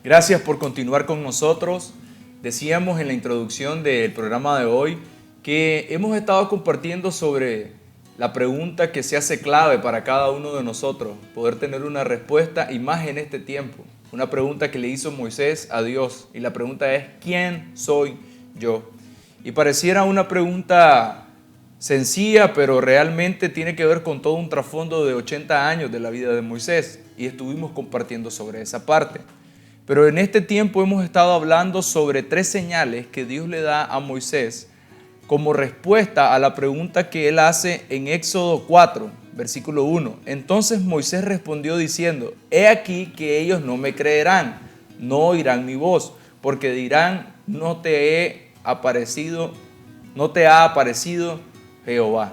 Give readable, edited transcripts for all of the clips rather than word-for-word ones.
Gracias por continuar con nosotros. Decíamos en la introducción del programa de hoy que hemos estado compartiendo sobre la pregunta que se hace clave para cada uno de nosotros, poder tener una respuesta y más en este tiempo. Una pregunta que le hizo Moisés a Dios y la pregunta es: ¿quién soy yo? Y pareciera una pregunta sencilla, pero realmente tiene que ver con todo un trasfondo de 80 años de la vida de Moisés y estuvimos compartiendo sobre esa parte. Pero en este tiempo hemos estado hablando sobre 3 señales que Dios le da a Moisés como respuesta a la pregunta que él hace en Éxodo 4, versículo 1. Entonces Moisés respondió diciendo: he aquí que ellos no me creerán, no oirán mi voz, porque dirán: no te ha aparecido Jehová.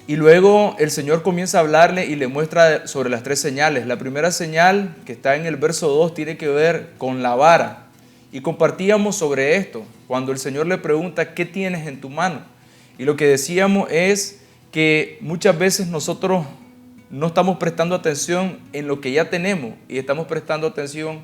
Y luego el Señor comienza a hablarle y le muestra sobre las 3 señales. La primera señal, que está en el verso 2, tiene que ver con la vara. Y compartíamos sobre esto, cuando el Señor le pregunta: ¿qué tienes en tu mano? Y lo que decíamos es que muchas veces nosotros no estamos prestando atención en lo que ya tenemos y estamos prestando atención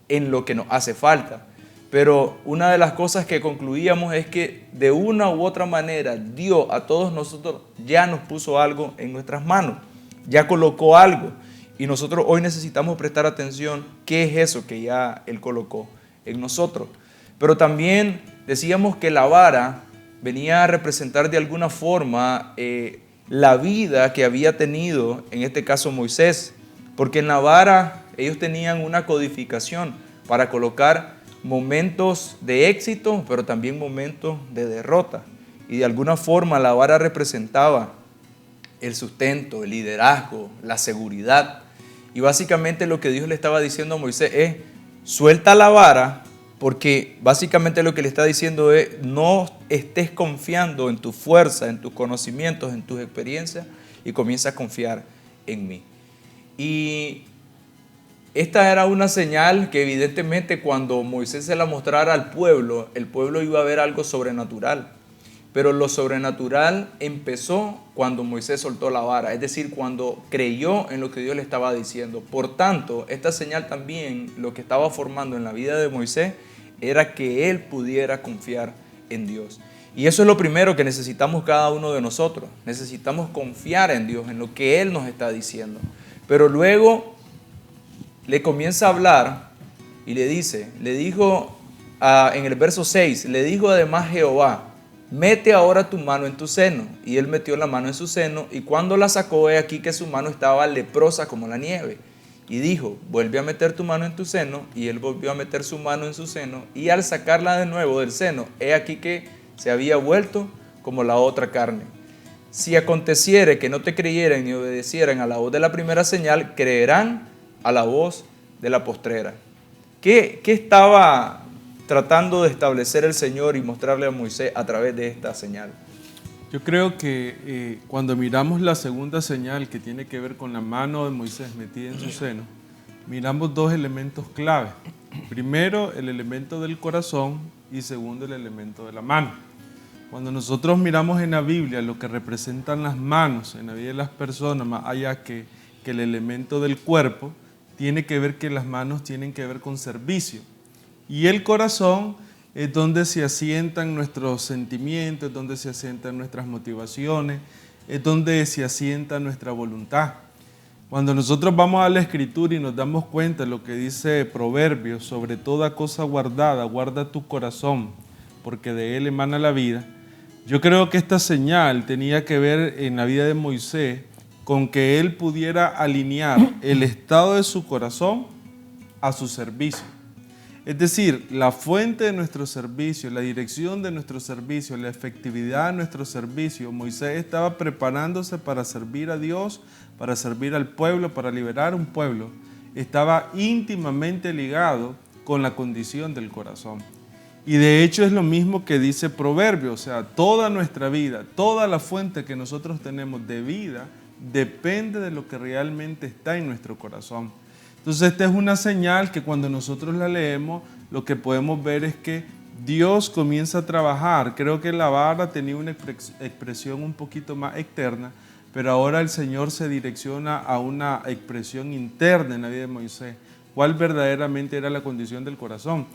en lo que nos hace falta. Pero una de las cosas que concluíamos es que de una u otra manera Dios a todos nosotros ya nos puso algo en nuestras manos, ya colocó algo y nosotros hoy necesitamos prestar atención qué es eso que ya Él colocó en nosotros. Pero también decíamos que la vara venía a representar de alguna forma la vida que había tenido, en este caso Moisés, porque en la vara ellos tenían una codificación para colocar momentos de éxito, pero también momentos de derrota. Y de alguna forma la vara representaba el sustento, el liderazgo, la seguridad. Y básicamente lo que Dios le estaba diciendo a Moisés es: suelta la vara, porque básicamente lo que le está diciendo es: no estés confiando en tu fuerza, en tus conocimientos, en tus experiencias, y comienza a confiar en mí. Y esta era una señal que evidentemente cuando Moisés se la mostrara al pueblo, el pueblo iba a ver algo sobrenatural. Pero lo sobrenatural empezó cuando Moisés soltó la vara, es decir, cuando creyó en lo que Dios le estaba diciendo. Por tanto, esta señal también lo que estaba formando en la vida de Moisés era que él pudiera confiar en Dios. Y eso es lo primero que necesitamos cada uno de nosotros. Necesitamos confiar en Dios, en lo que Él nos está diciendo. Pero luego le comienza a hablar y le dijo en el verso 6, le dijo además Jehová: mete ahora tu mano en tu seno. Y él metió la mano en su seno, y cuando la sacó, he aquí que su mano estaba leprosa como la nieve. Y dijo: vuelve a meter tu mano en tu seno. Y él volvió a meter su mano en su seno, y al sacarla de nuevo del seno, he aquí que se había vuelto como la otra carne. Si aconteciere que no te creyeran ni obedecieran a la voz de la primera señal, creerán a la voz de la postrera. ¿Qué estaba tratando de establecer el Señor y mostrarle a Moisés a través de esta señal? Yo creo que cuando miramos la segunda señal, que tiene que ver con la mano de Moisés metida en su seno, miramos 2 elementos clave. Primero, el elemento del corazón, y segundo, el elemento de la mano. Cuando nosotros miramos en la Biblia lo que representan las manos en la vida de las personas, más allá que el elemento del cuerpo, tiene que ver que las manos tienen que ver con servicio. Y el corazón es donde se asientan nuestros sentimientos, es donde se asientan nuestras motivaciones, es donde se asienta nuestra voluntad. Cuando nosotros vamos a la Escritura y nos damos cuenta de lo que dice Proverbios: sobre toda cosa guardada, guarda tu corazón, porque de él emana la vida. Yo creo que esta señal tenía que ver en la vida de Moisés con que él pudiera alinear el estado de su corazón a su servicio. Es decir, la fuente de nuestro servicio, la dirección de nuestro servicio, la efectividad de nuestro servicio. Moisés estaba preparándose para servir a Dios, para servir al pueblo, para liberar un pueblo. Estaba íntimamente ligado con la condición del corazón. Y de hecho es lo mismo que dice Proverbios, o sea, toda nuestra vida, toda la fuente que nosotros tenemos de vida depende de lo que realmente está en nuestro corazón. Entonces esta es una señal que cuando nosotros la leemos, lo que podemos ver es que Dios comienza a trabajar. Creo que la vara tenía una expresión un poquito más externa, pero ahora el Señor se direcciona a una expresión interna en la vida de Moisés. ¿Cuál verdaderamente era la condición del corazón?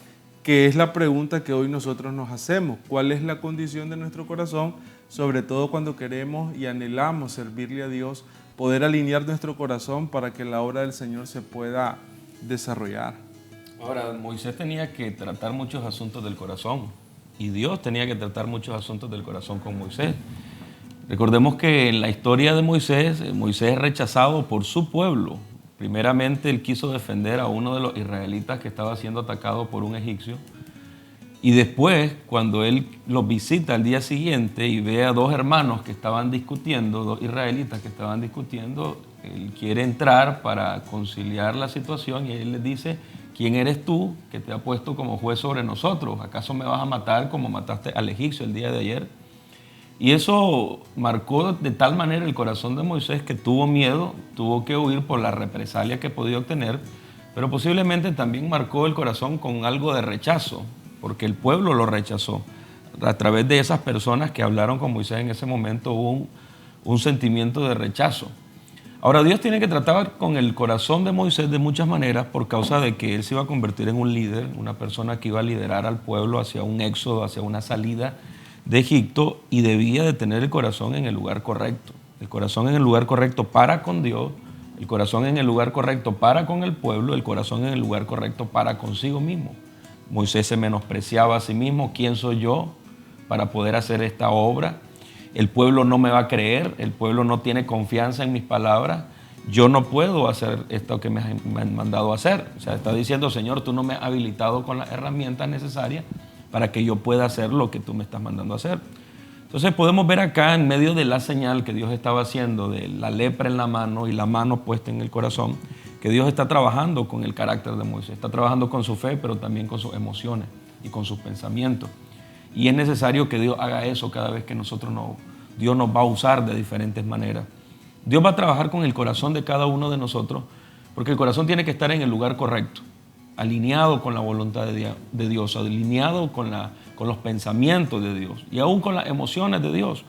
Que es la pregunta que hoy nosotros nos hacemos. ¿Cuál es la condición de nuestro corazón? Sobre todo cuando queremos y anhelamos servirle a Dios, poder alinear nuestro corazón para que la obra del Señor se pueda desarrollar. Ahora, Moisés tenía que tratar muchos asuntos del corazón y Dios tenía que tratar muchos asuntos del corazón con Moisés. Recordemos que en la historia de Moisés, Moisés es rechazado por su pueblo. Primeramente, él quiso defender a uno de los israelitas que estaba siendo atacado por un egipcio. Y después, cuando él los visita al día siguiente y ve a dos hermanos que estaban discutiendo, dos israelitas que estaban discutiendo, él quiere entrar para conciliar la situación y él les dice: ¿quién eres tú que te ha puesto como juez sobre nosotros? ¿Acaso me vas a matar como mataste al egipcio el día de ayer? Y eso marcó de tal manera el corazón de Moisés que tuvo miedo, tuvo que huir por la represalia que podía obtener, pero posiblemente también marcó el corazón con algo de rechazo, porque el pueblo lo rechazó. A través de esas personas que hablaron con Moisés en ese momento hubo un sentimiento de rechazo. Ahora, Dios tiene que tratar con el corazón de Moisés de muchas maneras por causa de que él se iba a convertir en un líder, una persona que iba a liderar al pueblo hacia un éxodo, hacia una salida de Egipto, y debía de tener el corazón en el lugar correcto. El corazón en el lugar correcto para con Dios, el corazón en el lugar correcto para con el pueblo, el corazón en el lugar correcto para consigo mismo. Moisés se menospreciaba a sí mismo: ¿quién soy yo para poder hacer esta obra? El pueblo no me va a creer, el pueblo no tiene confianza en mis palabras, yo no puedo hacer esto que me han mandado a hacer. O sea, está diciendo: Señor, tú no me has habilitado con las herramientas necesarias para que yo pueda hacer lo que tú me estás mandando a hacer. Entonces podemos ver acá, en medio de la señal que Dios estaba haciendo, de la lepra en la mano y la mano puesta en el corazón, que Dios está trabajando con el carácter de Moisés, está trabajando con su fe, pero también con sus emociones y con sus pensamientos. Y es necesario que Dios haga eso cada vez que Dios nos va a usar de diferentes maneras. Dios va a trabajar con el corazón de cada uno de nosotros, porque el corazón tiene que estar en el lugar correcto, alineado con la voluntad de Dios, alineado con los pensamientos de Dios y aún con las emociones de Dios.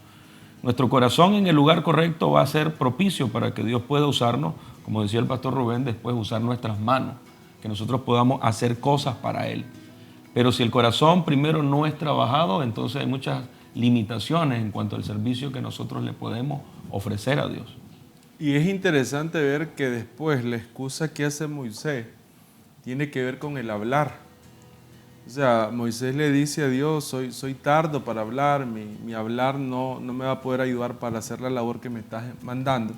Nuestro corazón en el lugar correcto va a ser propicio para que Dios pueda usarnos, como decía el pastor Rubén, después usar nuestras manos, que nosotros podamos hacer cosas para Él. Pero si el corazón primero no es trabajado, entonces hay muchas limitaciones en cuanto al servicio que nosotros le podemos ofrecer a Dios. Y es interesante ver que después la excusa que hace Moisés tiene que ver con el hablar. O sea, Moisés le dice a Dios: soy tardo para hablar, mi hablar no me va a poder ayudar para hacer la labor que me estás mandando.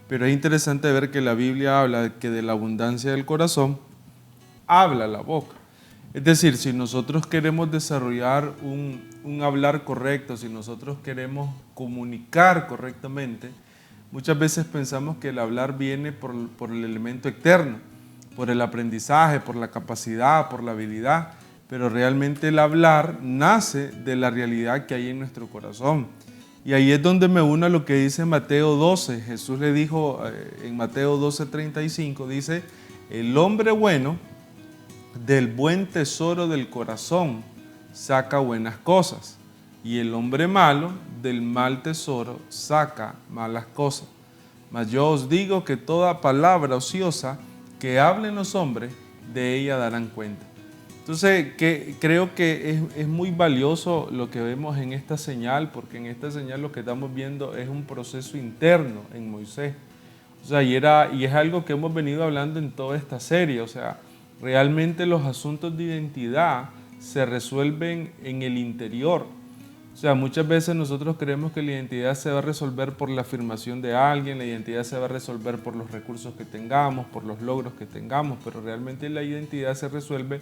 Pero es interesante ver que la Biblia habla que de la abundancia del corazón habla la boca. Es decir, si nosotros queremos desarrollar un hablar correcto, si nosotros queremos comunicar correctamente, muchas veces pensamos que el hablar viene por el elemento externo, por el aprendizaje, por la capacidad, por la habilidad, pero realmente el hablar nace de la realidad que hay en nuestro corazón. Y ahí es donde me uno a lo que dice Mateo 12. Jesús le dijo en Mateo 12:35, dice: el hombre bueno del buen tesoro del corazón saca buenas cosas, y el hombre malo del mal tesoro saca malas cosas. Mas yo os digo que toda palabra ociosa que hablen los hombres, de ella darán cuenta. Entonces, creo que es muy valioso lo que vemos en esta señal, porque en esta señal lo que estamos viendo es un proceso interno en Moisés. O sea, y es algo que hemos venido hablando en toda esta serie. O sea, realmente los asuntos de identidad se resuelven en el interior. O sea, muchas veces nosotros creemos que la identidad se va a resolver por la afirmación de alguien, la identidad se va a resolver por los recursos que tengamos, por los logros que tengamos, pero realmente la identidad se resuelve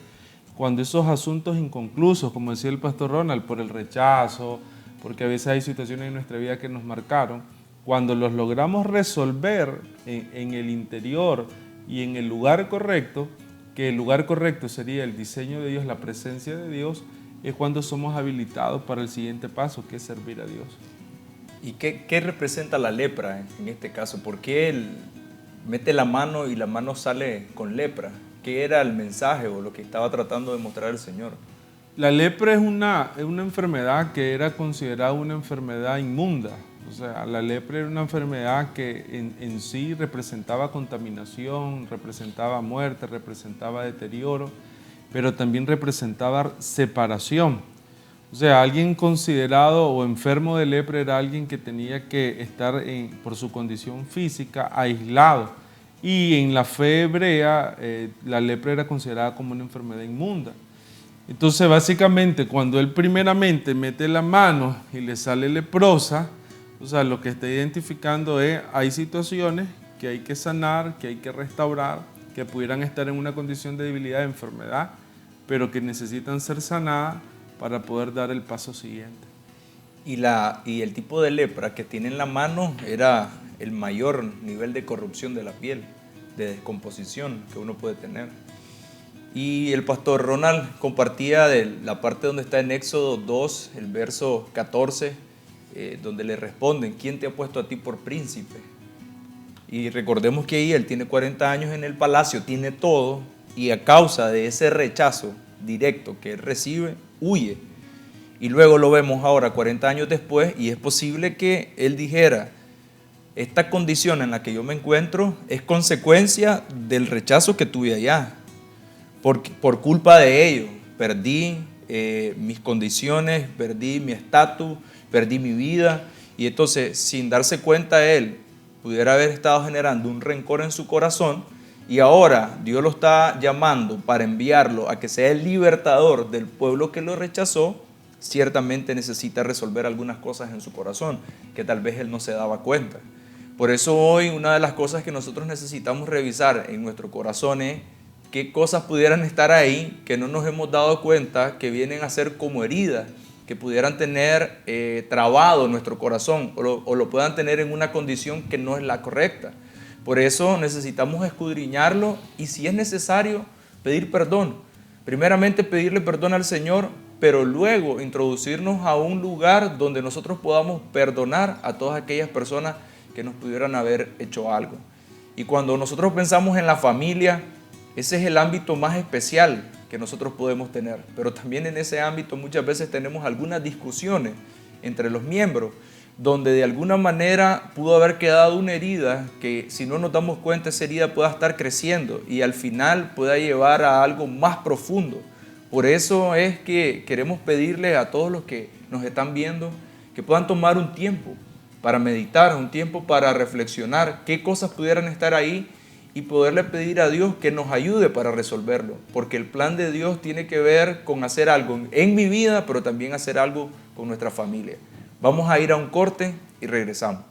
cuando esos asuntos inconclusos, como decía el pastor Ronald, por el rechazo, porque a veces hay situaciones en nuestra vida que nos marcaron, cuando los logramos resolver en el interior y en el lugar correcto, que el lugar correcto sería el diseño de Dios, la presencia de Dios, es cuando somos habilitados para el siguiente paso, que es servir a Dios. ¿Y qué representa la lepra en este caso? ¿Por qué él mete la mano y la mano sale con lepra? ¿Qué era el mensaje o lo que estaba tratando de mostrar el Señor? La lepra es una enfermedad que era considerada una enfermedad inmunda. O sea, la lepra era una enfermedad que en sí representaba contaminación, representaba muerte, representaba deterioro, pero también representaba separación. O sea, alguien considerado o enfermo de lepra era alguien que tenía que estar por su condición física aislado. Y en la fe hebrea, la lepra era considerada como una enfermedad inmunda. Entonces, básicamente, cuando él primeramente mete la mano y le sale leprosa, o sea, lo que está identificando es, hay situaciones que hay que sanar, que hay que restaurar, que pudieran estar en una condición de debilidad, de enfermedad, pero que necesitan ser sanadas para poder dar el paso siguiente. Y el tipo de lepra que tiene en la mano era el mayor nivel de corrupción de la piel, de descomposición que uno puede tener. Y el pastor Ronald compartía de la parte donde está en Éxodo 2, el verso 14, donde le responden, ¿quién te ha puesto a ti por príncipe? Y recordemos que ahí él tiene 40 años en el palacio, tiene todo, y a causa de ese rechazo directo que él recibe, huye. Y luego lo vemos ahora 40 años después, y es posible que él dijera, esta condición en la que yo me encuentro es consecuencia del rechazo que tuve allá. Por culpa de ello, perdí mis condiciones, perdí mi estatus, perdí mi vida. Y entonces, sin darse cuenta él, pudiera haber estado generando un rencor en su corazón. Y ahora Dios lo está llamando para enviarlo a que sea el libertador del pueblo que lo rechazó. Ciertamente necesita resolver algunas cosas en su corazón que tal vez él no se daba cuenta. Por eso hoy una de las cosas que nosotros necesitamos revisar en nuestro corazón es qué cosas pudieran estar ahí que no nos hemos dado cuenta, que vienen a ser como heridas, que pudieran tener trabado nuestro corazón o lo puedan tener en una condición que no es la correcta. Por eso necesitamos escudriñarlo y si es necesario pedir perdón. Primeramente pedirle perdón al Señor, pero luego introducirnos a un lugar donde nosotros podamos perdonar a todas aquellas personas que nos pudieran haber hecho algo. Y cuando nosotros pensamos en la familia, ese es el ámbito más especial que nosotros podemos tener. Pero también en ese ámbito muchas veces tenemos algunas discusiones entre los miembros, donde de alguna manera pudo haber quedado una herida que si no nos damos cuenta esa herida pueda estar creciendo y al final pueda llevar a algo más profundo. Por eso es que queremos pedirle a todos los que nos están viendo que puedan tomar un tiempo para meditar, un tiempo para reflexionar qué cosas pudieran estar ahí y poderle pedir a Dios que nos ayude para resolverlo, porque el plan de Dios tiene que ver con hacer algo en mi vida, pero también hacer algo con nuestra familia. Vamos a ir a un corte y regresamos.